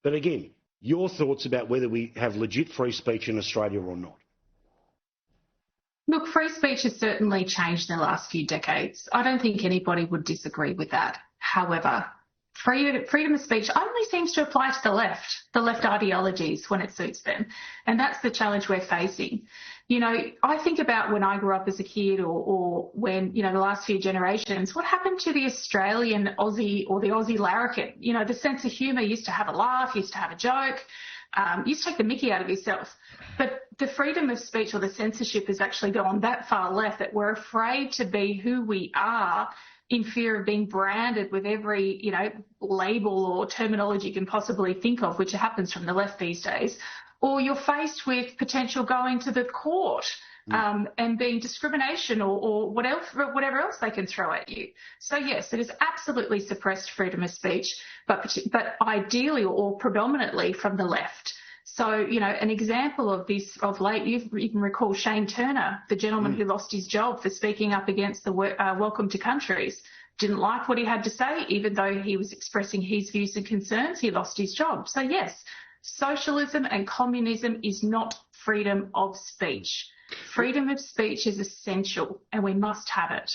But again, your thoughts about whether we have legit free speech in Australia or not? Look, free speech has certainly changed in the last few decades. I don't think anybody would disagree with that. However, freedom of speech only seems to apply to the left ideologies when it suits them. And that's the challenge we're facing. You know, I think about when I grew up as a kid or when, you know, the last few generations, what happened to the Australian Aussie or the Aussie larrikin? You know, the sense of humour, used to have a laugh, used to have a joke, used to take the mickey out of yourself. But the freedom of speech or the censorship has actually gone that far left that we're afraid to be who we are in fear of being branded with every, you know, label or terminology you can possibly think of, which happens from the left these days. Or you're faced with potential going to the court and being discrimination or whatever else they can throw at you. So, yes, it has absolutely suppressed freedom of speech, but ideally or predominantly from the left. So, you know, an example of this of late, you can recall Shane Turner, the gentleman who lost his job for speaking up against the Welcome to Countries. Didn't like what he had to say, even though he was expressing his views and concerns, he lost his job. So, yes, socialism and communism is not freedom of speech. Freedom of speech is essential and we must have it.